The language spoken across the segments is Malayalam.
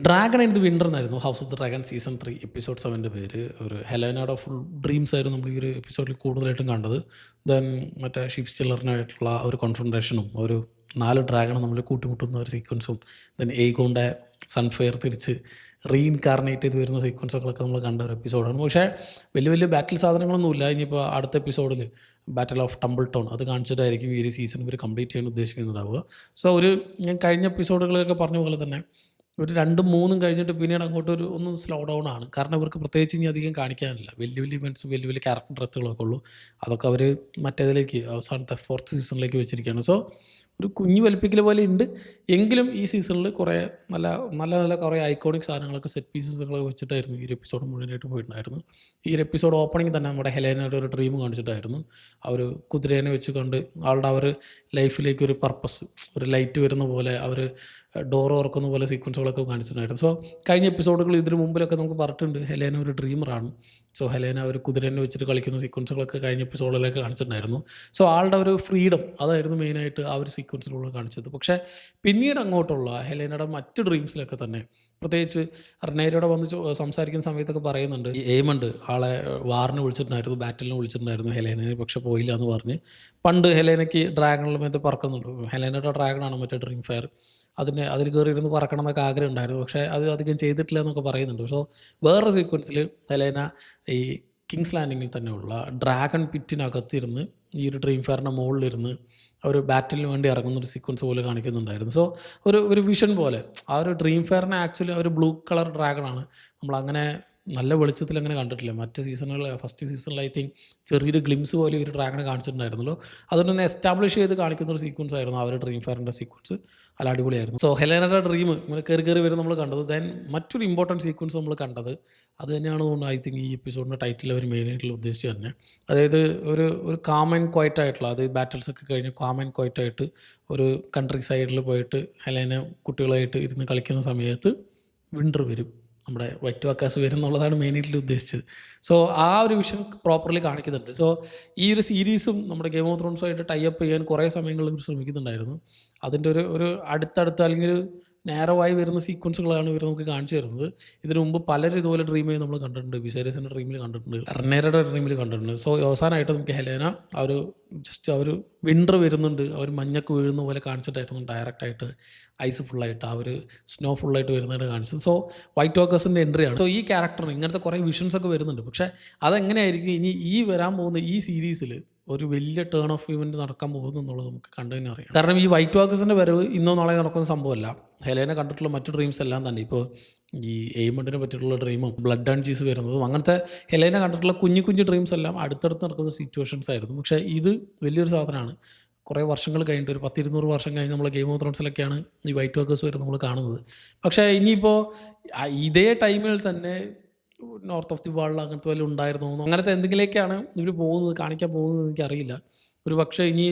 ഡ്രാഗൺ ഇൻ ദി വിൻ്റർ എന്നായിരുന്നു house of the dragon season 3 episode 7 പേര്. ഒരു ഹെലനയുടെ ഫുൾ ഡ്രീംസ് ആയിരുന്നു നമ്മൾ ഈ ഒരു എപ്പിസോഡിൽ കൂടുതലായിട്ടും കണ്ടത്. ദെൻ മറ്റേ ഷിപ്പ് ചില്ലറിനായിട്ടുള്ള ഒരു കോൺഫ്രണ്ടേഷനും ഒരു 4 ഡ്രാഗണും നമ്മൾ കൂട്ടിമുട്ടുന്ന ഒരു സീക്വൻസും ദെൻ ഏഗോൻ്റെ സൺഫെയർ തിരിച്ച് റീഇൻകാർണേറ്റ് ചെയ്ത് വരുന്ന സീക്വൻസുകളൊക്കെ നമ്മൾ കണ്ട ഒരു എപ്പിസോഡാണ്. പക്ഷേ വലിയ വലിയ ബാറ്റിൽ സാധനങ്ങളൊന്നുമില്ല. ഇനിയിപ്പോൾ അടുത്ത എപ്പിസോഡിൽ ബാറ്റിൽ ഓഫ് ടംബിൾ ടൗൺ അത് കാണിച്ചിട്ടായിരിക്കും ഈ ഒരു സീസൺ ഇവർ കംപ്ലീറ്റ് ചെയ്യാൻ ഉദ്ദേശിക്കുന്നതാവുക. സോ ഞാൻ കഴിഞ്ഞ എപ്പിസോഡുകളൊക്കെ പറഞ്ഞ പോലെ തന്നെ ഒരു 2-3 കഴിഞ്ഞിട്ട് പിന്നീട് അങ്ങോട്ട് ഒന്ന് സ്ലോ ഡൗൺ ആണ്. കാരണം ഇവർക്ക് പ്രത്യേകിച്ച് ഇനി അധികം കാണിക്കാനില്ല. വലിയ വലിയ ഇവൻറ്റ്സും വലിയ വലിയ ക്യാരക്ടർ ഡെത്തുകളൊക്കെ ഉള്ളൂ. അതൊക്കെ അവർ മറ്റേതിലേക്ക് അവസാനത്തെ 4th സീസണിലേക്ക് വെച്ചിരിക്കുകയാണ്. സോ ഒരു കുഞ്ഞു വലിപ്പിക്കൽ പോലെ ഉണ്ട്. എങ്കിലും ഈ സീസണിൽ കുറേ നല്ല നല്ല നല്ല കുറേ ഐക്കോണിക് സാധനങ്ങളൊക്കെ സെറ്റ് പീസസുകളൊക്കെ വെച്ചിട്ടായിരുന്നു ഈ ഒരു എപ്പിസോഡ് മുഴുവനായിട്ട് പോയിട്ടുണ്ടായിരുന്നു. ഈ ഒരു എപ്പിസോഡ് ഓപ്പണിംഗ് തന്നെ നമ്മുടെ ഹെലേനയുടെ ഒരു ഡ്രീം കാണിച്ചിട്ടായിരുന്നു. ആ ഒരു കുതിരേനെ വെച്ച് കണ്ട് ആളുടെ അവർ ലൈഫിലേക്ക് ഒരു പർപ്പസ്, ഒരു ലൈറ്റ് വരുന്ന പോലെ അവർ ഡോർ തുറക്കുന്ന പോലെ സീക്വൻസുകളൊക്കെ കാണിച്ചിട്ടുണ്ടായിരുന്നു. സോ കഴിഞ്ഞ എപ്പിസോഡുകൾ ഇതിന് മുമ്പിലൊക്കെ നമുക്ക് പറഞ്ഞിട്ടുണ്ട് ഹെലേന ഒരു ഡ്രീമറാണ്. സോ ഹെലേന ഒരു കുതിരനെ വെച്ചിട്ട് കളിക്കുന്ന സീക്വൻസുകളൊക്കെ കഴിഞ്ഞ എപ്പിസോഡിലൊക്കെ കാണിച്ചിട്ടുണ്ടായിരുന്നു. സോ ആളുടെ ഒരു ഫ്രീഡം അതായിരുന്നു മെയിനായിട്ട് ആ ഒരു സീക്വൻസിലൂടെ കാണിച്ചത്. പക്ഷേ പിന്നീട് അങ്ങോട്ടുള്ള ഹെലേനയുടെ മറ്റ് ഡ്രീംസിലൊക്കെ തന്നെ പ്രത്യേകിച്ച് റെനേരയോടെ വന്ന് സംസാരിക്കുന്ന സമയത്തൊക്കെ പറയുന്നുണ്ട് ഈ എയ്മണ്ട് ആളെ വാറിന് വിളിച്ചിട്ടുണ്ടായിരുന്നു, ബാറ്റിലിന് വിളിച്ചിട്ടുണ്ടായിരുന്നു ഹെലേനെ, പക്ഷെ പോയില്ല എന്ന് പറഞ്ഞ്. പണ്ട് ഹെലേനയ്ക്ക് ഡ്രാഗണിൽ മറ്റേ പറക്കുന്നുണ്ട്. ഹെലേനയുടെ ഡ്രാഗണാണ് മറ്റേ ഡ്രീം ഫെയർ. അതിൽ കയറി ഇരുന്ന് പറക്കണം എന്നൊക്കെ ആഗ്രഹം ഉണ്ടായിരുന്നു. പക്ഷേ അത് അധികം ചെയ്തിട്ടില്ല എന്നൊക്കെ പറയുന്നുണ്ട്. സോ വേറൊരു സീക്വൻസിൽ ഹെലേന ഈ കിങ്സ് ലാൻഡിങ്ങിൽ തന്നെയുള്ള ഡ്രാഗൺ പിറ്റിനകത്തിരുന്ന് ഈ ഒരു ഡ്രീം ഫെയറിൻ്റെ മുകളിലിരുന്ന് ഒരു ബാറ്റിലിന് വേണ്ടി ഇറങ്ങുന്നൊരു സീക്വൻസ് പോലെ കാണിക്കുന്നുണ്ടായിരുന്നു. സോ ഒരു വിഷൻ പോലെ ആ ഒരു ഡ്രീം ഫെയറിനെ ആക്ച്വലി ഒരു ബ്ലൂ കളർ ഡ്രാഗണാണ്. നമ്മളങ്ങനെ നല്ല വെളിച്ചത്തിൽ അങ്ങനെ കണ്ടിട്ടില്ല. മറ്റ് സീസണുകളിൽ ഫസ്റ്റ് സീസണിൽ ഐ തിങ്ക് ചെറിയൊരു ഗ്ലിംസ് പോലെ ഒരു ഡ്രാഗണെ കാണിച്ചിട്ടുണ്ടായിരുന്നല്ലോ. അതൊന്ന് എസ്റ്റാബ്ലിഷ് ചെയ്ത് കാണിക്കുന്ന ഒരു സീക്വൻസ് ആയിരുന്നു ആ ഒരു ഡ്രീം ഫെയറിൻ്റെ സീക്വൻസ്. അല്ല അടിപൊളിയായിരുന്നു. സോ ഹെലേനയുടെ ഡ്രീം ഇങ്ങനെ കയറി വരും നമ്മൾ കണ്ടത്. ദെൻ മറ്റൊരു ഇമ്പോർട്ടൻറ്റ് സീക്വൻസ് നമ്മൾ കണ്ടത് അത് തന്നെയാണ് തോന്നുന്നു ഐ തിങ്ക് ഈ എപ്പിസോഡിൻ്റെ ടൈറ്റിൽ അവർ മെയിനായിട്ടുള്ള ഉദ്ദേശിച്ച് തന്നെ. അതായത് ഒരു കാം ആൻഡ് ക്വയറ്റ് ആയിട്ടുള്ള, അത് ബാറ്റിൽസ് ഒക്കെ കഴിഞ്ഞ് കാം ആൻഡ് ക്വയറ്റ് ആയിട്ട് ഒരു കൺട്രി സൈഡിൽ പോയിട്ട് ഹെലേന കുട്ടികളായിട്ട് ഇരുന്ന് കളിക്കുന്ന സമയത്ത് വിൻ്റർ വരും, നമ്മുടെ വൈറ്റ് വാക്കാസ് വരും എന്നുള്ളതാണ് മെയിനായിട്ട് ഉദ്ദേശിച്ചത്. സോ ആ ഒരു വിഷൻ പ്രോപ്പർലി കാണിക്കുന്നുണ്ട്. സോ ഈ ഒരു സീരീസും നമ്മുടെ ഗെയിം ഓഫ് ത്രോൺസുമായിട്ട് ടൈ അപ്പ് ചെയ്യാൻ കുറേ സമയങ്ങളിൽ ശ്രമിക്കുന്നുണ്ടായിരുന്നു. അതിൻ്റെ ഒരു അടുത്തടുത്ത് അല്ലെങ്കിൽ നേരമായി വരുന്ന സീക്വൻസുകളാണ് ഇവർ നമുക്ക് കാണിച്ചു തരുന്നത്. ഇതിനു മുമ്പ് പലരും ഇതുപോലെ ഡ്രീം ചെയ്ത് നമ്മൾ കണ്ടിട്ടുണ്ട്. വിസേരിയസിൻ്റെ ഡ്രീമിൽ കണ്ടിട്ടുണ്ട്, റെനേരയുടെ ഡ്രീമിൽ കണ്ടിട്ടുണ്ട്. സോ അവസാനമായിട്ട് നമുക്ക് ഹെലേന ആ ഒരു വിൻ്റർ വരുന്നുണ്ട്, അവർ മഞ്ഞക്ക് വീഴുന്ന പോലെ കാണിച്ചിട്ടായിരുന്നു ഡയറക്റ്റായിട്ട് ഐസ് ഫുള്ളായിട്ട് ആ ഒരു സ്നോ ഫുള്ളായിട്ട് വരുന്നതായിട്ട് കാണിച്ചത്. സോ വൈറ്റ് വാക്കേഴ്സിൻ്റെ എൻട്രിയാണ്. സോ ഈ ക്യാരക്ടറിന് ഇങ്ങനത്തെ കുറേ വിഷൻസൊക്കെ വരുന്നുണ്ട്. പക്ഷേ അതെങ്ങനെയായിരിക്കും ഇനി ഈ വരാൻ പോകുന്ന ഈ സീരീസിൽ ഒരു വലിയ ടേൺ ഓഫ് ഇവൻറ്റ് നടക്കാൻ പോകുന്നു എന്നുള്ളത് നമുക്ക് കണ്ടു തന്നെ അറിയാം. കാരണം ഈ വൈറ്റ് വാക്കേഴ്സിൻ്റെ വരവ് ഇന്നോ നാളെ നടക്കുന്ന സംഭവമല്ല. ഹെലേനെ കണ്ടിട്ടുള്ള മറ്റു ഡ്രീംസ് എല്ലാം തന്നെ ഇപ്പോൾ ഈ എയ്മണ്ടിനെ പറ്റിയിട്ടുള്ള ഡ്രീമും ബ്ലഡ് ആൻഡ് ചീസ് വരുന്നതും അങ്ങനത്തെ ഹെലേനെ കണ്ടിട്ടുള്ള കുഞ്ഞു ഡ്രീംസ് എല്ലാം അടുത്തടുത്ത് നടക്കുന്ന സിറ്റുവേഷൻസ് ആയിരുന്നു. പക്ഷേ ഇത് വലിയൊരു സാധനമാണ്. കുറേ വർഷങ്ങൾ കഴിഞ്ഞിട്ട് ഒരു 10-200 വർഷം കഴിഞ്ഞ് നമ്മൾ ഗെയിം ഓഫ് ത്രോൺസിലൊക്കെയാണ് ഈ വൈറ്റ് വാക്കേഴ്സ് വരുന്നത് നമ്മൾ കാണുന്നത്. പക്ഷേ ഇനിയിപ്പോൾ ഇതേ ടൈമിൽ തന്നെ നോർത്ത് ഓഫ് ദി വേൾഡ് അങ്ങനത്തെ വല്ലതും ഉണ്ടായിരുന്നു, അങ്ങനത്തെ എന്തെങ്കിലേക്കാണ് ഇവർ കാണിക്കാൻ പോകുന്നത് എനിക്കറിയില്ല. ഒരു പക്ഷേ ഇനി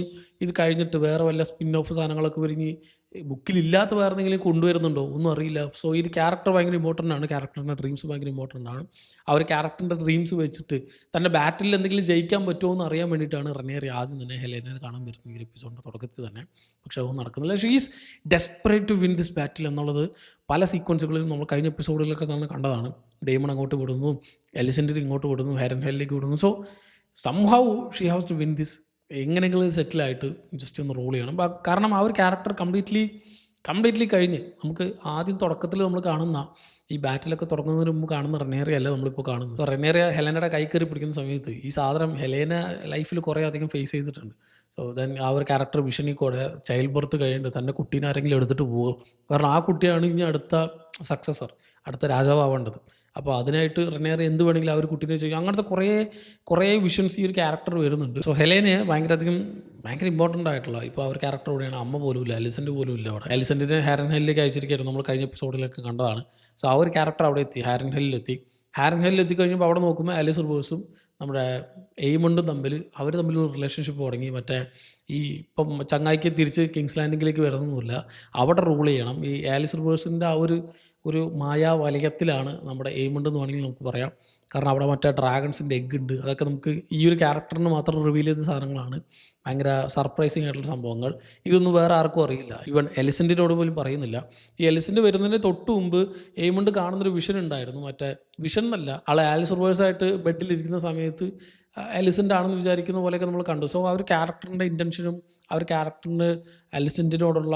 ഇത് കഴിഞ്ഞിട്ട് വേറെ വല്ല സ്പിൻ ഓഫ് സാധനങ്ങളൊക്കെ ഇവർ ഇനി ബുക്കിലില്ലാത്ത വേറെ എന്തെങ്കിലും കൊണ്ടുവരുന്നുണ്ടോ ഒന്നും അറിയില്ല. സോ ഈ ക്യാരക്ടർ ഭയങ്കര ഇമ്പോർട്ടൻ്റ് ആണ്. ക്യാരക്ടറിൻ്റെ ഡ്രീംസ് ഭയങ്കര ഇമ്പോർട്ടൻ്റ് ആണ്. ആ ഒരു ക്യാരക്ടറിൻ്റെ ഡ്രീംസ് വെച്ചിട്ട് തൻ്റെ ബാറ്റിൽ എന്തെങ്കിലും ജയിക്കാൻ പറ്റുമോ എന്ന് അറിയാൻ വേണ്ടിയിട്ടാണ് റെനേറി ആദ്യം തന്നെ ഹെലേനെ കാണാൻ വരുന്നത് ഈ എപ്പിസോഡിൻ്റെ തുടക്കത്തിൽ തന്നെ. പക്ഷേ അതൊന്നും നടക്കുന്നില്ല. She is desperate to win this battle എന്നുള്ളത് പല സീക്വൻസുകളിലും നമ്മൾ കഴിഞ്ഞ എപ്പിസോഡുകളിലൊക്കെ നമ്മൾ കണ്ടതാണ്. ഡേമൺ അങ്ങോട്ട് വിടുന്നു, എലിസെൻറ്റിന് ഇങ്ങോട്ട് വിടുന്നു, ഹാരൻഹെല്ലിലേക്ക് വിടുന്നു. So somehow she has to win this. എങ്ങനെയെങ്കിലും സെറ്റിലായിട്ട് ജസ്റ്റ് ഒന്ന് റോൾ ചെയ്യണം. കാരണം ആ ഒരു ക്യാരക്ടർ കംപ്ലീറ്റ്ലി കഴിഞ്ഞ് നമുക്ക് ആദ്യം തുടക്കത്തിൽ നമ്മൾ കാണുന്ന ഈ ബാറ്റിലൊക്കെ തുടങ്ങുന്നതിന് മുമ്പ് കാണുന്ന റെനേറിയ അല്ല നമ്മളിപ്പോൾ കാണുന്നത്. റെനേറിയ ഹെലേനയുടെ കൈ കയറി പിടിക്കുന്ന സമയത്ത് ഈ സാധനം ഹെലേന ലൈഫിൽ കുറേ അധികം ഫേസ് ചെയ്തിട്ടുണ്ട്. സോ ദെൻ ആ ഒരു ക്യാരക്ടർ വിഷനിൽ കൂടെ ചൈൽഡ് ബർത്ത് കഴിഞ്ഞിട്ട് തൻ്റെ കുട്ടീനെ ആരെങ്കിലും എടുത്തിട്ട് പോകും. കാരണം ആ കുട്ടിയാണ് ഇനി അടുത്ത സക്സസർ, അടുത്ത രാജാവാവേണ്ടത്. അപ്പോൾ അതിനായിട്ട് റെനേറി എന്ത് വേണമെങ്കിലും ആ ഒരു കുട്ടീനെ ചെയ്യും. അങ്ങനത്തെ കുറേ വിഷൻസ് ഈ ഒരു ക്യാരക്ടർ വരുന്നുണ്ട്. സോ ഹെലേനെ ഭയങ്കര ഇമ്പോർട്ടൻ്റ് ആയിട്ടുള്ള ഇപ്പോൾ ആ ഒരു ക്യാരക്ടർ കൂടെയാണ്. അമ്മ പോലും ഇല്ല, എലിസെൻ്റ് പോലും ഇല്ല അവിടെ. എലിസെൻറ്റിനെ ഹാരൻഹെല്ലിലേക്ക് അയച്ചിരിക്കുകയായിരുന്നു, നമ്മൾ കഴിഞ്ഞ എപ്പിസോഡിലൊക്കെ കണ്ടതാണ്. സോ ആ ഒരു ക്യാരക്ടർ അവിടെ എത്തി, ഹാരൻഹെല്ലിൽ എത്തിക്കഴിഞ്ഞപ്പോൾ അവിടെ നോക്കുമ്പോൾ ആലിസ് റിവേഴ്സും നമ്മുടെ എയ്മണ്ടും തമ്മിലൊരു റിലേഷൻഷിപ്പ് തുടങ്ങി. മറ്റേ ഈ ഇപ്പം ചങ്ങായിക്ക് തിരിച്ച് കിങ്സ് ലാൻഡിങ്ങിലേക്ക് വരുന്നൊന്നുമില്ല, അവിടെ റൂൾ ചെയ്യണം. ഈ ആലിസ് റിവേഴ്സിൻ്റെ ആ ഒരു മായാവലയത്തിലാണ് നമ്മുടെ എയ്മണ്ട് എന്ന് വേണമെങ്കിൽ നമുക്ക് പറയാം. കാരണം അവിടെ മറ്റേ ഡ്രാഗൺസിൻ്റെ എഗ്ഗ് ഉണ്ട്. അതൊക്കെ നമുക്ക് ഈ ഒരു ക്യാരക്ടറിന് മാത്രം റിവീൽ ചെയ്ത സാധനങ്ങളാണ്. ഭയങ്കര സർപ്രൈസിങ് ആയിട്ടുള്ള സംഭവങ്ങൾ. ഇതൊന്നും വേറെ ആർക്കും അറിയില്ല. ഈവൻ എലിസൻറ്റിനോട് പോലും പറയുന്നില്ല. ഈ എലിസൻറ്റ് വരുന്നതിന് തൊട്ട് മുമ്പ് എയ്മണ്ട് കാണുന്നൊരു വിഷൻ ഉണ്ടായിരുന്നു. മറ്റേ വിഷൻ എന്നല്ല, ആൾ ആലിസ് റിവേഴ്സായിട്ട് ബെഡിലിരിക്കുന്ന സമയത്ത് എലിസൻ്റ് ആണെന്ന് വിചാരിക്കുന്ന പോലെയൊക്കെ നമ്മൾ കണ്ടു. സോ ആ ഒരു ക്യാരക്ടറിൻ്റെ ഇൻറ്റൻഷനും ആ ഒരു ക്യാരക്ടറിന് എലിസൻറ്റിനോടുള്ള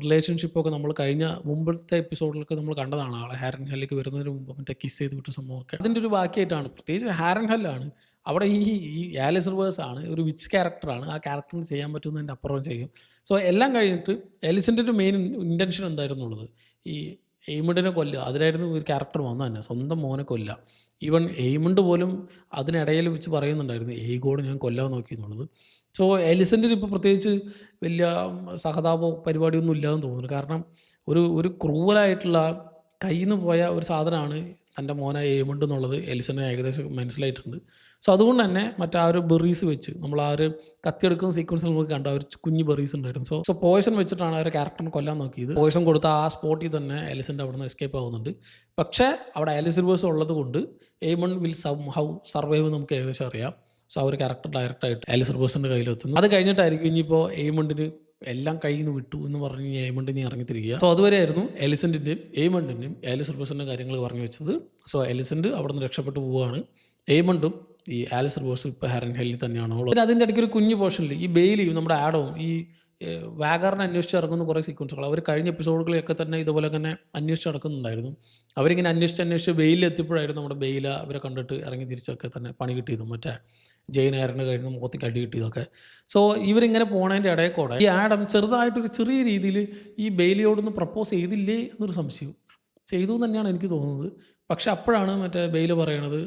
റിലേഷൻഷിപ്പൊക്കെ നമ്മൾ കഴിഞ്ഞ മുമ്പത്തെ എപ്പിസോഡിലൊക്കെ നമ്മൾ കണ്ടതാണ്. ആളെ ഹാരൻ ഹെല്ലിലേക്ക് വരുന്നതിന് മുമ്പ് മറ്റേ കിസ് ചെയ്ത് വിട്ട സംഭവമൊക്കെ അതിൻ്റെ ഒരു ബാക്കിയായിട്ടാണ്. പ്രത്യേകിച്ച് ഹാരൻ ഹെല്ലാണ് അവിടെ ഈ ആലിസ് റിവേഴ്സ് ആണ് ഒരു വിച്ച് ക്യാരക്ടറാണ്. ആ ക്യാരക്ടറിന് ചെയ്യാൻ പറ്റുന്നതിൻ്റെ അപ്പുറം ചെയ്യും. സോ എല്ലാം കഴിഞ്ഞിട്ട് എലിസൻറ്റിൻ്റെ മെയിൻ ഇൻറ്റൻഷൻ എന്തായിരുന്നുള്ളത്, ഈ എയ്മണ്ടിനെ കൊല്ലുക. അതിലായിരുന്നു ഒരു ക്യാരക്ടർ വന്നത് തന്നെ, സ്വന്തം മോനെ കൊല്ലുക. ഈവൻ എയ്മണ്ട് പോലും അതിനിടയിൽ വെച്ച് പറയുന്നുണ്ടായിരുന്നു ഏഗോട് ഞാൻ കൊല്ലാൻ നോക്കി എന്നുള്ളത്. സോ എലിസൻറ്റിന് ഇപ്പോൾ പ്രത്യേകിച്ച് വലിയ സഹതാപോ പരിപാടിയൊന്നും ഇല്ലാതെന്ന് തോന്നുന്നു. കാരണം ഒരു ക്രൂവലായിട്ടുള്ള കയ്യിൽ നിന്ന് പോയ ഒരു സാധനമാണ് തൻ്റെ മോനായ എയ്മണ്ട് എന്നുള്ളത് എലിസന് ഏകദേശം മനസ്സിലായിട്ടുണ്ട്. സോ അതുകൊണ്ട് തന്നെ മറ്റേ ആ ഒരു ബെറീസ് വെച്ച് നമ്മൾ ആ ഒരു കത്തിയെടുക്കുന്ന സീക്വൻസിൽ നമുക്ക് കണ്ട ഒരു കുഞ്ഞ് ബെറീസ് ഉണ്ടായിരുന്നു. സോ പോയ്സൺ വെച്ചിട്ടാണ് ആ ഒരു ക്യാരക്ടറിനെ കൊല്ലാൻ നോക്കിയത്. പോയ്സൺ കൊടുത്ത ആ സ്പോട്ടിൽ തന്നെ എലിസൻ്റെ അവിടെ നിന്ന് എസ്കേപ്പ് ആവുന്നുണ്ട്. പക്ഷേ അവിടെ ആലിസ് റിവേഴ്സ് ഉള്ളത് കൊണ്ട് എയ്മണ്ട് വിൽ ഹൗ സർവൈവ് നമുക്ക് ഏകദേശം അറിയാം. സോ ആ ഒരു ക്യാരക്ടർ ഡയറക്റ്റായിട്ട് ആലിസ് റിവേഴ്സിൻ്റെ കയ്യിലെത്തുന്നു. അത് കഴിഞ്ഞിട്ടായിരിക്കും ഇനിയിപ്പോൾ എയ്മണ്ടിന് എല്ലാം കയ്യിൽ നിന്ന് വിട്ടു എന്ന് പറഞ്ഞ് എയ്മണ്ടിനെ ഇറങ്ങിത്തിരിക്കുക. സോ അതുവരെ ആയിരുന്നു എലിസൻറ്റിൻ്റെയും എയ്മണ്ടിൻ്റെയും ആലിസ് റിവേഴ്സിൻ്റെ കാര്യങ്ങൾ പറഞ്ഞു വെച്ചത്. സോ എലിസൻറ്റ് അവിടെ നിന്ന് രക്ഷപ്പെട്ടു പോവുകയാണ്. എയ്മണ്ടും ഈ ആലിസ് റിവേഴ്സും ഇപ്പോൾ ഹാരൻ ഹെല്ലിൽ തന്നെയാണ് ഉള്ളത്. പിന്നെ അതിൻ്റെ ഇടയ്ക്ക് ഒരു കുഞ്ഞു പോർഷനിൽ ഈ ബെയിലിയും നമ്മുടെ ആഡവും ഈ വാഗറിനെ അന്വേഷിച്ച് ഇറങ്ങുന്ന കുറേ സീക്വൻസുകൾ അവർ കഴിഞ്ഞ എപ്പിസോഡുകളിലൊക്കെ തന്നെ ഇതുപോലെ തന്നെ അന്വേഷിച്ച് നടക്കുന്നുണ്ടായിരുന്നു. അവരിങ്ങനെ അന്വേഷിച്ച് ബെയിലെത്തിയപ്പോഴായിരുന്നു നമ്മുടെ ബെയില അവരെ കണ്ടിട്ട് ഇറങ്ങി തിരിച്ചൊക്കെ തന്നെ പണി കിട്ടിയതും മറ്റേ ജെയിൻ എയറിൻ്റെ കഴിഞ്ഞ് മുഖത്തേക്ക് അടി കിട്ടിയതൊക്കെ. സോ ഇവരിങ്ങനെ പോണതിൻ്റെ ഇടയിൽ കൂടെ ഈ ആഡം ചെറുതായിട്ടൊരു ചെറിയ രീതിയിൽ ഈ ബെയിലിയോടൊന്ന് പ്രപ്പോസ് ചെയ്തില്ലേ എന്നൊരു സംശയം ചെയ്തു തന്നെയാണ് എനിക്ക് തോന്നുന്നത്. പക്ഷെ അപ്പോഴാണ് മറ്റേ ബെയില് പറയണത്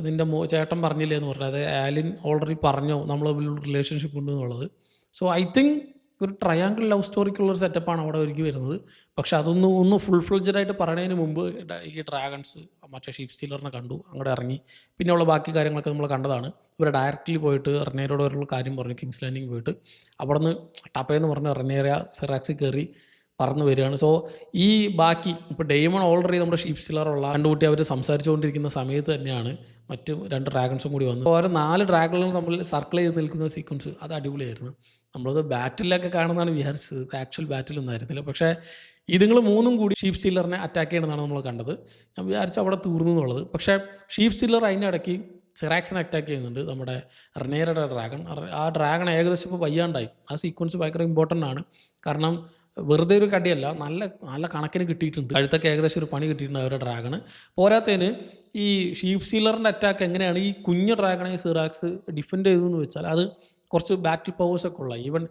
നിൻ്റെ ചേട്ടൻ പറഞ്ഞില്ലേ എന്ന് പറഞ്ഞത്. അതായത് ആലിൻ ഓൾറെഡി പറഞ്ഞോ നമ്മൾ റിലേഷൻഷിപ്പ് ഉണ്ട് എന്നുള്ളത്. സോ ഐ തിങ്ക് ഒരു ട്രയാങ്കിൾ ലവ് സ്റ്റോറിക്കുള്ളൊരു സെറ്റപ്പാണ് അവിടെ ഒരുക്കി വരുന്നത്. പക്ഷെ അതൊന്ന് ഫുൾ ഫ്ലെഡ്ജഡായിട്ട് പറയുന്നതിന് മുമ്പ് ഈ ഡ്രാഗൺസ് മറ്റേ ഷീപ്പ് സ്റ്റീലറിനെ കണ്ടു, അങ്ങോട്ട് ഇറങ്ങി. പിന്നെയുള്ള ബാക്കി കാര്യങ്ങളൊക്കെ നമ്മൾ കണ്ടതാണ്. ഇവർ ഡയറക്റ്റ്ലി പോയിട്ട് റെനേരോട് ഒരു കാര്യം പറഞ്ഞു, കിങ്സ് ലാൻഡിങ് പോയിട്ട് അവിടെ നിന്ന് ടപ്പയെന്ന് പറഞ്ഞ് റെനേര സെറാക്സിൽ കയറി പറന്ന് വരികയാണ്. സോ ഈ ബാക്കി ഇപ്പോൾ ഡെയ്മൺ ഓൾറെഡി നമ്മുടെ ഷീപ്പ് സ്റ്റീലറുള്ള കണ്ടുകൂട്ടി അവർ സംസാരിച്ചുകൊണ്ടിരിക്കുന്ന സമയത്ത് തന്നെയാണ് മറ്റ് 2 ഡ്രാഗൺസും കൂടി വന്നത്. ഓരോ 4 ഡ്രാഗണുകൾ തമ്മിൽ സർക്കിൾ ചെയ്ത് നിൽക്കുന്ന സീക്വൻസ് അത് അടിപൊളിയായിരുന്നു. നമ്മളത് ബാറ്റിലൊക്കെ കാണുന്നതാണ് വിചാരിച്ചത്, ആക്ച്വൽ ബാറ്റിലൊന്നും ആയിരുന്നില്ല. പക്ഷേ ഇതുങ്ങൾ 3 കൂടി ഷീപ്പ് സ്റ്റീലറിനെ അറ്റാക്ക് ചെയ്യണമെന്നാണ് നമ്മൾ കണ്ടത്. ഞാൻ വിചാരിച്ചു അവിടെ തീർന്നു എന്നുള്ളത്. പക്ഷേ ഷീപ്പ് സ്റ്റീലർ അതിൻ്റെ ഇടയ്ക്ക് സെറാക്സിനെ അറ്റാക്ക് ചെയ്യുന്നുണ്ട്, നമ്മുടെ റെനേരയുടെ ഡ്രാഗൺ. ആ ഡ്രാഗൺ ഏകദേശം ഇപ്പോൾ വയ്യാണ്ടായി. ആ സീക്വൻസ് ഭയങ്കര ഇമ്പോർട്ടൻ്റ് ആണ്. കാരണം വെറുതെ ഒരു കടിയല്ല, നല്ല കണക്കിന് കിട്ടിയിട്ടുണ്ട്. കഴുത്തൊക്കെ ഏകദേശം ഒരു പണി കിട്ടിയിട്ടുണ്ട് അവരുടെ ഡ്രാഗണ്. പോരാത്തതിന് ഈ ഷീപ്പ് സ്റ്റീലറിൻ്റെ അറ്റാക്ക് എങ്ങനെയാണ് ഈ കുഞ്ഞു ഡ്രാഗണെ സെറാക്സ് ഡിഫെൻഡ് ചെയ്തതെന്ന് വെച്ചാൽ അത് കുറച്ച് ബാറ്റിൽ പവേഴ്സൊക്കെ ഉള്ള ഈവൻ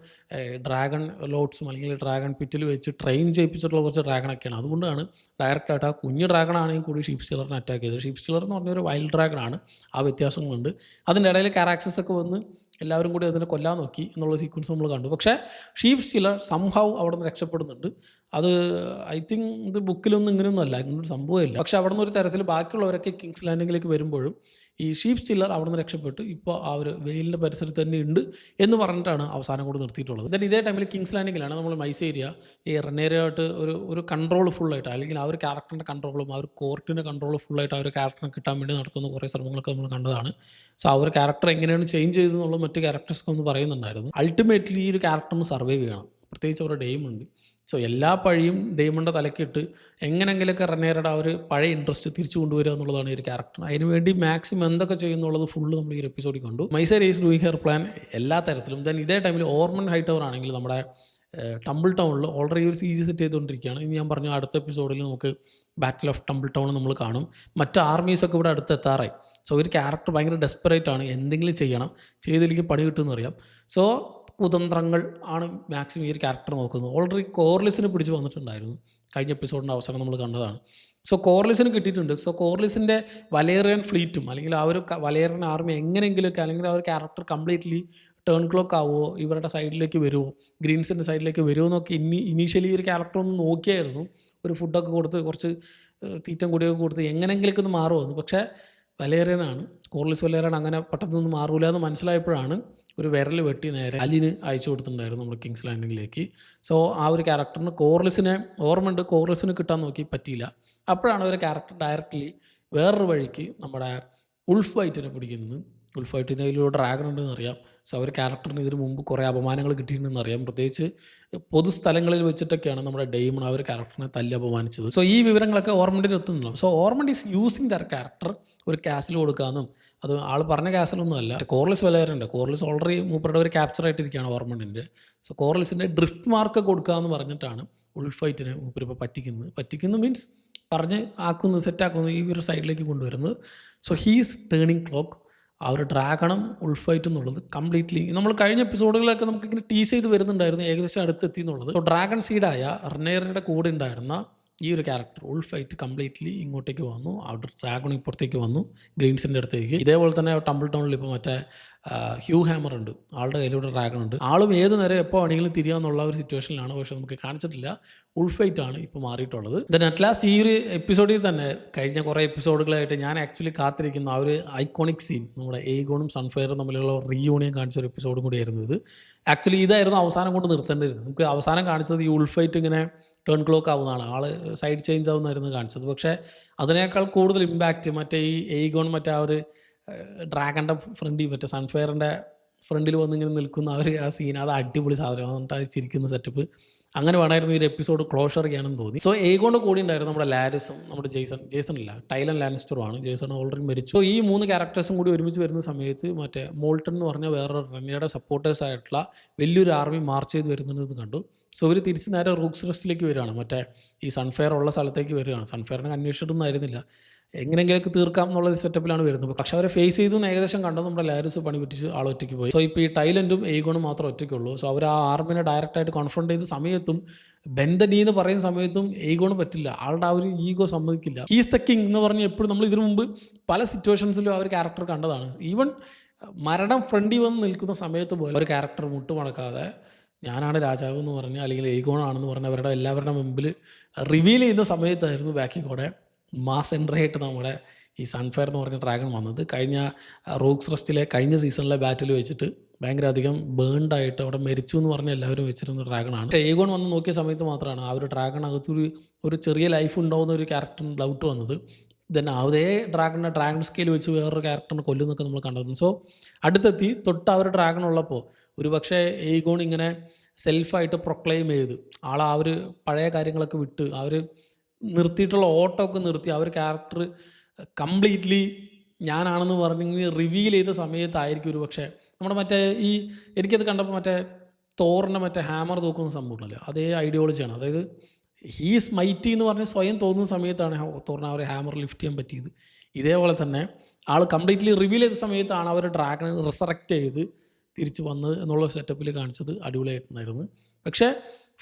ഡ്രാഗൺ ലോഡ്സും അല്ലെങ്കിൽ ഡ്രാഗൺ പിറ്റിൽ വെച്ച് ട്രെയിൻ ചെയ്യിപ്പിച്ചിട്ടുള്ള കുറച്ച് ഡ്രാഗണൊക്കെയാണ്. അതുകൊണ്ടാണ് ഡയറക്റ്റായിട്ട് ആ കുഞ്ഞു ഡ്രാഗണാണെങ്കിൽ കൂടി ഷീപ്പ് സ്റ്റീലറിനെ അറ്റാക്ക് ചെയ്തത്. ഷീപ്പ് സ്റ്റീലർ എന്ന് പറഞ്ഞൊരു വൈൽഡ് ഡ്രാഗണാണ്. ആ വ്യത്യാസങ്ങളുണ്ട്. അതിൻ്റെ ഇടയിൽ കാരാക്സസ് ഒക്കെ വന്ന് എല്ലാവരും കൂടി അതിനെ കൊല്ലാൻ നോക്കി എന്നുള്ള സീക്വൻസ് നമ്മൾ കണ്ടു. പക്ഷേ ഷീപ്പ് സ്റ്റീലർ സംഭവം അവിടെ നിന്ന് രക്ഷപ്പെടുന്നുണ്ട്. അത് ഐ തിങ്ക് ഇത് ബുക്കിലൊന്നും ഇങ്ങനെയൊന്നും അല്ല, ഇങ്ങനൊരു സംഭവമില്ല. പക്ഷേ അവിടെ നിന്ന് ഒരു തരത്തിൽ ബാക്കിയുള്ളവരൊക്കെ കിങ്സ് ലാൻഡിങ്ങിലേക്ക് വരുമ്പോഴും ഈ ഷീപ്പ് സ്റ്റീലർ അവിടെ നിന്ന് രക്ഷപ്പെട്ട് ഇപ്പോൾ ആ ഒരു വെയിലിൻ്റെ പരിസരത്ത് തന്നെ ഉണ്ട് എന്ന് പറഞ്ഞിട്ടാണ് അവസാനം കൂടി നിർത്തിയിട്ടുള്ളത്. എന്നിട്ട് ഇതേ ടൈമിൽ കിങ്സ് ലാൻഡിങ്ങിലാണ് നമ്മൾ മൈസേരിയ ഈ റെനേരയായിട്ട് ഒരു കൺട്രോൾ ഫുള്ളായിട്ട് അല്ലെങ്കിൽ ആ ഒരു ക്യാരക്ടറിൻ്റെ കൺട്രോളും ആ ഒരു കോർട്ടിൻ്റെ കൺട്രോൾ ഫുള്ളായിട്ട് ആ ഒരു ക്യാരക്ടറിനെ കിട്ടാൻ വേണ്ടി നടത്തുന്ന കുറേ ശ്രമങ്ങളൊക്കെ നമ്മൾ കണ്ടതാണ്. സോ ആ ഒരു ക്യാരക്ടർ എങ്ങനെയാണ് ചേഞ്ച് ചെയ്തതെന്നുള്ള മറ്റ് ക്യാരക്ടേഴ്സൊക്കെ ഒന്ന് പറയുന്നുണ്ടായിരുന്നു. അൾട്ടിമേറ്റ്ലി ഈ ഒരു ക്യാരക്ടറിന് സർവൈവ് ചെയ്യണം, പ്രത്യേകിച്ച് അവരുടെ ഡെയ്മുണ്ട്. സോ എല്ലാ പഴിയും ഡെയ്മണിൻ്റെ തലക്കിട്ട് എങ്ങനെങ്കിലൊക്കെ റെനേരയുടെ ആ ഒരു പഴയ ഇൻട്രസ്റ്റ് തിരിച്ചു കൊണ്ടുവരിക എന്നുള്ളതാണ് ഈ ഒരു ക്യാരക്ടർ. അതിനുവേണ്ടി മാക്സിമം എന്തൊക്കെ ചെയ്യുന്നുള്ളത് ഫുള്ള് നമ്മൾ ഈ ഒരു എപ്പിസോഡിൽ കണ്ടു. മൈസേരി ഈസ് ഡൂയിങ് ഹെർ പ്ലാൻ എല്ലാ തരത്തിലും. ദെൻ ഇതേ ടൈമിൽ ഓർമൺ ഹൈറ്റവർ ആണെങ്കിൽ നമ്മുടെ ടംബിൾ ടൗണിൽ ഓൾറെഡി ഒരു CG സെറ്റ് ചെയ്തുകൊണ്ടിരിക്കുകയാണ്. ഇനി ഞാൻ പറഞ്ഞു അടുത്ത എപ്പിസോഡിൽ നമുക്ക് ബാറ്റിൽ ഓഫ് ടംബിൾ ടൗൺ നമ്മൾ കാണും. മറ്റ് ആർമീസൊക്കെ ഇവിടെ അടുത്തെത്താറായി. സോ ഒരു ക്യാരക്ടർ ഭയങ്കര ഡെസ്പറേറ്റ് ആണ്, എന്തെങ്കിലും ചെയ്യണം, ചെയ്തില്ലെങ്കിൽ പണി കിട്ടുമെന്ന് അറിയാം. സോ കുതന്ത്രങ്ങൾ ആണ് മാക്സിമം ഈ ഒരു ക്യാരക്ടർ നോക്കുന്നത്. ഓൾറെഡി കോർലിസിന് പിടിച്ച് വന്നിട്ടുണ്ടായിരുന്നു, കഴിഞ്ഞ എപ്പിസോഡിൻ്റെ അവസാനം നമ്മൾ കണ്ടതാണ്. സോ കോർലിസിന് കിട്ടിയിട്ടുണ്ട്. സോ കോർലിസിൻ്റെ വലേറിയൻ ഫ്ലീറ്റും അല്ലെങ്കിൽ ആ ഒരു വലേറിയൻ ആർമി എങ്ങനെയെങ്കിലുമൊക്കെ അല്ലെങ്കിൽ ആ ഒരു ക്യാരക്ടർ കംപ്ലീറ്റ്ലി ടേൺ ക്ലോക്ക് ആവുമോ, ഇവരുടെ സൈഡിലേക്ക് വരുമോ, ഗ്രീൻസിൻ്റെ സൈഡിലേക്ക് വരുമോ എന്നൊക്കെ ഇനീഷ്യലി ഒരു ക്യാരക്ടർ ഒന്ന് നോക്കിയായിരുന്നു. ഒരു ഫുഡൊക്കെ കൊടുത്ത് കുറച്ച് തീറ്റം കൂടിയൊക്കെ കൊടുത്ത് എങ്ങനെയെങ്കിലൊക്കെ ഒന്ന് മാറുമെന്ന്. പക്ഷേ വലേറിയനാണ്, കോർലിസ് വലേറിയൻ അങ്ങനെ പെട്ടെന്നൊന്നും മാറൂല എന്ന് മനസ്സിലായപ്പോഴാണ് ഒരു വിരൽ വെട്ടി നേരെ അലിന് അയച്ചു കൊടുത്തിട്ടുണ്ടായിരുന്നു നമ്മുടെ കിങ്സ് ലാൻഡിങ്ങിലേക്ക്. സോ ആ ഒരു ക്യാരക്ടറിന് കോർലിസിനെ ഓർമ്മയുണ്ട്, കോർലിസിന് കിട്ടാൻ നോക്കി പറ്റിയില്ല. അപ്പോഴാണ് ഒരു ക്യാരക്ടർ ഡയറക്റ്റ്ലി വേറൊരു വഴിക്ക് നമ്മുടെ ഉൾഫ് വൈറ്റിനെ പിടിക്കുന്നത്. ഉൾഫ് വൈറ്റിൻ്റെ കയ്യിലൂടെ ഡ്രാഗൺ ഉണ്ടെന്ന് അറിയാം. സോ ഒരു ക്യാരക്ടറിന് ഇതിന് മുമ്പ് കുറേ അപമാനങ്ങൾ കിട്ടിയിട്ടുണ്ടെന്ന് അറിയാം. പ്രത്യേകിച്ച് പൊതുസ്ഥലങ്ങളിൽ വെച്ചിട്ടൊക്കെയാണ് നമ്മുടെ ഡെയ്മൺ ആ ഒരു ക്യാരക്ടറിനെ തല്ലി അപമാനിച്ചത്. സോ ഈ വിവരങ്ങളൊക്കെ ഓർമണ്ടിന് എത്തുന്നുണ്ടാവും. So Ormund is using their character ഒരു കാസിൽ കൊടുക്കാമെന്നും, അത് ആൾ പറഞ്ഞ കാസിലൊന്നും അല്ല. കോർലിസ് വിലയേറുണ്ട്. കോർലിസ് ഓൾറെഡി മൂപ്പരുടെ ഒരു ക്യാപ്ചർ ആയിട്ടിരിക്കുകയാണ് ഓർമണ്ടിൻ്റെ. സോ കോർലിസിൻ്റെ ഡ്രിഫ്റ്റ് മാർക്ക് കൊടുക്കാമെന്ന് പറഞ്ഞിട്ടാണ് ഉൾഫൈറ്റിനെ മൂപ്പർ ഇപ്പോൾ പറ്റിക്കുന്നു മീൻസ് പറഞ്ഞ് ആക്കുന്നു, സെറ്റാക്കുന്നു, ഈ ഒരു സൈഡിലേക്ക് കൊണ്ടുവരുന്നത്. So he's turning clock. ആ ഒരു ഡ്രാഗണും ഉൾഫൈറ്റ് എന്നുള്ളത് കംപ്ലീറ്റ്ലി നമ്മൾ കഴിഞ്ഞ എപ്പിസോഡുകളിലൊക്കെ നമുക്കിങ്ങനെ ടീസ് ചെയ്ത് വരുന്നുണ്ടായിരുന്നു, ഏകദേശം അടുത്തെത്തി എന്നുള്ളത്. സോ ഡ്രാഗൺ സീഡായ റെനേറിൻ്റെ കൂടെ ഉണ്ടായിരുന്ന ഈ ഒരു ക്യാരക്ടർ ഉൾഫൈറ്റ് കംപ്ലീറ്റ്ലി ഇങ്ങോട്ടേക്ക് വന്നു. അവിടെ ഡ്രാഗൺ ഇപ്പുറത്തേക്ക് വന്നു, ഗ്രീൻസിൻ്റെ അടുത്തേക്ക്. ഇതേപോലെ തന്നെ ടംബിൾ ടൗണിൽ ഇപ്പോൾ മറ്റേ ഹ്യൂ ഹാമർ ഉണ്ട്, ആളുടെ കയ്യിലൂടെ ഡ്രാഗൺ ഉണ്ട്. ആളും ഏത് നേരം എപ്പോൾ വേണമെങ്കിലും തിരിയാന്നുള്ള ഒരു സിറ്റുവേഷനിലാണ്. പക്ഷേ നമുക്ക് കാണിച്ചിട്ടില്ല. ഉൾഫൈറ്റ് ആണ് ഇപ്പോൾ മാറിയിട്ടുള്ളത്. ദെൻ അറ്റ് ലാസ്റ്റ് ഈ ഒരു എപ്പിസോഡിൽ തന്നെ കഴിഞ്ഞ കുറേ എപ്പിസോഡുകളായിട്ട് ഞാൻ ആക്ച്വലി കാത്തിരിക്കുന്ന ആ ഒരു ഐക്കോണിക് സീൻ, നമ്മുടെ ഏഗോണും സൺഫയറും തമ്മിലുള്ള റീയൂണിയൻ കാണിച്ച ഒരു എപ്പിസോഡും കൂടിയായിരുന്നു ഇത്. ആക്ച്വലി ഇതായിരുന്നു അവസാനം കൊണ്ട് നിർത്തേണ്ടിയിരുന്നത്. നമുക്ക് അവസാനം കാണിച്ചത് ഈ ഉൾഫൈറ്റ് ഇങ്ങനെ ടേൺ ക്ലോക്ക് ആവുന്നതാണ്, ആൾ സൈഡ് ചേഞ്ച് ആവുന്നതായിരുന്നു കാണിച്ചത്. പക്ഷേ അതിനേക്കാൾ കൂടുതൽ ഇമ്പാക്റ്റ് മറ്റേ ഈ എയ്ഗോൺ മറ്റേ ആ ഒരു ഡ്രാഗൻ്റെ ഫ്രണ്ടിൽ മറ്റേ സൺഫയറിൻ്റെ ഫ്രണ്ടിൽ വന്നിങ്ങനെ നിൽക്കുന്ന ആ സീൻ, അത് അടിപൊളി സാധനം. എന്നിട്ട് ആ ചിരിക്കുന്ന സെറ്റപ്പ്, അങ്ങനെ വേണമായിരുന്നു ഈ ഒരു എപ്പിസോഡ് ക്ലോഷർ ചെയ്യാനെന്ന് തോന്നി. സോ ഏഗോണിൻ്റെ കൂടി ഉണ്ടായിരുന്നു നമ്മുടെ ലാരിസും നമ്മുടെ ജേസൺ ഇല്ല, ടൈലൻ ലാനിസ്റ്ററുമാണ്. ജേസൺ ഓൾറെഡി മരിച്ചു. സോ ഈ 3 ക്യാരക്ടേഴ്സും കൂടി ഒരുമിച്ച് വരുന്ന സമയത്ത് മറ്റേ മോൾട്ടൺ എന്ന് പറഞ്ഞ വേറൊരു റെനിയുടെ സപ്പോർട്ടേഴ്സ് ആയിട്ടുള്ള വലിയൊരു ആർമി മാർച്ച് ചെയ്ത് വരുന്നുണ്ടെന്ന് കണ്ടു. സോ ഇവർ തിരിച്ച് നേരെ റൂക്സ് റെസ്റ്റിലേക്ക് വരികയാണ്, മറ്റേ ഈ സൺഫയർ ഉള്ള സ്ഥലത്തേക്ക് വരികയാണ്. സൺഫയറിനെ അന്വേഷിച്ചിട്ടൊന്നും ആയിരുന്നില്ല, എങ്ങനെയെങ്കിലൊക്കെ തീർക്കാം എന്നുള്ള സെറ്റപ്പിലാണ് വരുന്നത്. പക്ഷെ അവരെ ഫേസ് ചെയ്തു ഏകദേശം കണ്ടത് നമ്മുടെ ലാരിസ് പണി പറ്റിച്ച് ആൾ ഒറ്റയ്ക്ക് പോയി. സോ ഇപ്പോൾ ഈ ടൈലൻറ്റും ഏഗോണും മാത്രം ഒറ്റയ്ക്കുള്ളൂ. സോ അവർ ആ ആർമിനെ ഡയറക്റ്റായിട്ട് കോൺഫ്രണ്ട് ചെയ്ത സമയത്തും ബെൻദനി എന്ന് പറയുന്ന സമയത്തും ഏഗോണ് പറ്റില്ല, ആളുടെ ആ ഒരു ഈഗോ സമ്മതിക്കില്ല. ഹീസ് ദ കിങ് എന്ന് പറഞ്ഞ് എപ്പോഴും നമ്മൾ ഇതിനു മുമ്പ് പല സിറ്റുവേഷൻസിലും ആ ഒരു ക്യാരക്ടർ കണ്ടതാണ്. ഈവൻ മരണം ഫ്രണ്ടിൽ വന്ന് നിൽക്കുന്ന സമയത്ത് പോലും ഒരു ക്യാരക്ടർ മുട്ടുമടക്കാതെ ഞാനാണ് രാജാവ് എന്ന് പറഞ്ഞ്, അല്ലെങ്കിൽ ഏഗോണാണെന്ന് പറഞ്ഞ് അവരുടെ എല്ലാവരുടെ മുമ്പിൽ റിവീൽ ചെയ്യുന്ന സമയത്തായിരുന്നു ബാക്കി കൂടെ മാസ് എൻട്രി ആയിട്ട് നമ്മുടെ ഈ സൺഫയർ എന്ന് പറഞ്ഞ ഡ്രാഗൺ വന്നത്. കഴിഞ്ഞ റോക്സ് റെസ്റ്റിലെ കഴിഞ്ഞ സീസണിലെ ബാറ്റിൽ വെച്ചിട്ട് ഭയങ്കര അധികം ബേൺഡായിട്ട് അവിടെ മരിച്ചു എന്ന് പറഞ്ഞ് എല്ലാവരും വെച്ചിരുന്ന ഡ്രാഗണാണ്. പക്ഷേ ഏഗോൺ വന്ന് നോക്കിയ സമയത്ത് മാത്രമാണ് ആ ഒരു ഡ്രാഗണകത്തൊരു ഒരു ചെറിയ ലൈഫ് ഉണ്ടാവുന്ന ഒരു ക്യാരക്ടറിന് ഡൗട്ട് വന്നത്. ദെൻ അതേ ഡ്രാഗൺ സ്കെയിൽ വെച്ച് വേറൊരു ക്യാരക്ടറിനെ കൊല്ലുന്നൊക്കെ നമ്മൾ കണ്ടിരുന്നു. സോ അടുത്തെത്തി തൊട്ട് ആ ഒരു ഡ്രാഗൺ ഉള്ളപ്പോൾ ഒരു പക്ഷേ ഏഗോൺ ഇങ്ങനെ സെൽഫായിട്ട് പ്രൊക്ലെയിം ചെയ്ത് ആ ഒരു പഴയ കാര്യങ്ങളൊക്കെ വിട്ട് ആ ഒരു നിർത്തിയിട്ടുള്ള ഓട്ടമൊക്കെ നിർത്തി ആ ഒരു ക്യാരക്ടർ കംപ്ലീറ്റ്ലി ഞാനാണെന്ന് പറഞ്ഞ് റിവീൽ ചെയ്ത സമയത്തായിരിക്കും ഒരു പക്ഷേ നമ്മുടെ മറ്റേ ഈ എനിക്കത് കണ്ടപ്പോൾ മറ്റേ തോറിൻ്റെ മറ്റേ ഹാമർ തൂക്കുന്ന സംഭവമല്ലേ, അതേ ഐഡിയോളജിയാണ്. അതായത് ഹീസ് മൈറ്റി എന്ന് പറഞ്ഞ് സ്വയം തോന്നുന്ന സമയത്താണ് തോറിന് ആ ഒരു ഹാമർ ലിഫ്റ്റ് ചെയ്യാൻ പറ്റിയത്. ഇതേപോലെ തന്നെ ആൾ കംപ്ലീറ്റ്ലി റിവീൽ ചെയ്ത സമയത്താണ് അവർ ഡ്രാഗനെ റിസറക്റ്റ് ചെയ്ത് തിരിച്ച് വന്നത് എന്നുള്ള സെറ്റപ്പിൽ കാണിച്ചത് അടിപൊളിയായിട്ടുണ്ടായിരുന്നു. പക്ഷേ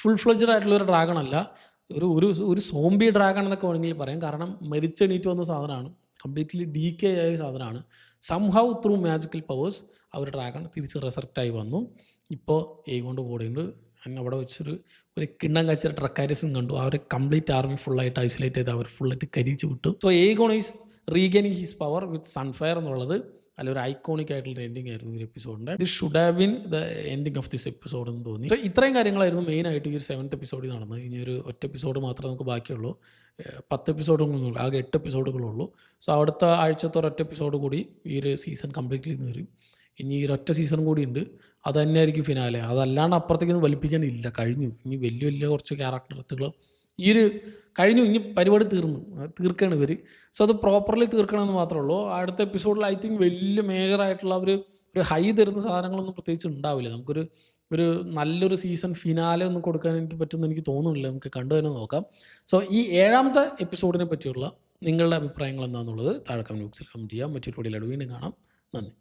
ഫുൾ ഫ്ലെഡ്ജഡ് ആയിട്ടുള്ളൊരു ഡ്രാഗൺ അല്ല, ഒരു സോംബി ഡ്രാഗൺ എന്നൊക്കെ വേണമെങ്കിൽ പറയാം. കാരണം മരിച്ചെണീറ്റ് വന്ന സാധനമാണ്, കംപ്ലീറ്റ്ലി ഡീക്കേ ആയ സാധനമാണ്. സംഹൗ ത്രൂ മാജിക്കൽ പവേഴ്സ് ആ ഒരു ഡ്രാഗൺ തിരിച്ച് റിസറക്റ്റായി വന്നു. ഇപ്പോൾ ഏഗോണ്ട് കൂടെയുണ്ട്. അവിടെ വെച്ചൊരു കിണ്ണം കച്ചിട്ട് ട്രക്കാരിസും കണ്ടു. അവരെ കംപ്ലീറ്റ് ആർമി ഫുള്ളായിട്ട് ഐസൊലേറ്റ് ചെയ്ത് അവർ ഫുള്ളായിട്ട് കരിച്ച് വിട്ടു. So Aegon is regaining his power with Sunfire എന്നുള്ളത് അല്ല ഒരു ഐക്കോണിക് ആയിട്ടുള്ള എൻഡിങ് ആയിരുന്നു ഈ എപ്പിസോഡിൻ്റെ. This should have been the ending of this episode എന്ന് തോന്നി. സോ ഇത്രയും കാര്യങ്ങളായിരുന്നു മെയിനായിട്ട് ഈ ഒരു 7th എപ്പിസോഡിൽ നടന്നത്. ഇനി ഒരു ഒറ്റ എപ്പിസോഡ് മാത്രമേ നമുക്ക് ബാക്കിയുള്ളൂ. 10 എപ്പിസോഡൊന്നും ആകെ 8 എപ്പിസോഡുകളുള്ളൂ. സോ അടുത്ത ആഴ്ചത്തെ ഒരൊറ്റ എപ്പിസോഡ് കൂടി ഈ ഒരു സീസൺ കംപ്ലീറ്റ്ലി നിന്ന് വരും. ഇനി ഈ ഒരൊറ്റ സീസൺ കൂടി ഉണ്ട്, അത് തന്നെയായിരിക്കും ഫിനാലെ. അതല്ലാണ്ട് അപ്പുറത്തേക്കൊന്നും വലിപ്പിക്കാനില്ല, കഴിഞ്ഞു. ഇനി വലിയ വലിയ കുറച്ച് ക്യാരക്ടറുകൾ ഈ ഒരു കഴിഞ്ഞു, ഇനി പരിപാടി തീർക്കുകയാണ് ഇവർ. സോ അത് പ്രോപ്പർലി തീർക്കണമെന്ന് മാത്രമേ ഉള്ളൂ. അടുത്ത എപ്പിസോഡിൽ ഐ തിങ്ക് വലിയ മേജറായിട്ടുള്ള ഒരു ഹൈ തരുന്ന സാധനങ്ങളൊന്നും പ്രത്യേകിച്ച് ഉണ്ടാവില്ല. നമുക്കൊരു നല്ലൊരു സീസൺ ഫിനാലെ ഒന്നും കൊടുക്കാൻ എനിക്ക് പറ്റുമെന്ന് എനിക്ക് തോന്നുന്നില്ല. നമുക്ക് കണ്ടു തന്നെ നോക്കാം. സോ ഈ 7ാമത്തെ എപ്പിസോഡിനെ പറ്റിയുള്ള നിങ്ങളുടെ അഭിപ്രായങ്ങൾ എന്താണെന്നുള്ളത് താഴെ കമൻറ്റ് ബോക്സിൽ കമൻറ്റ് ചെയ്യാം. മറ്റൊരു വീഡിയോയിലൂടെ വീണ്ടും കാണാം. നന്ദി.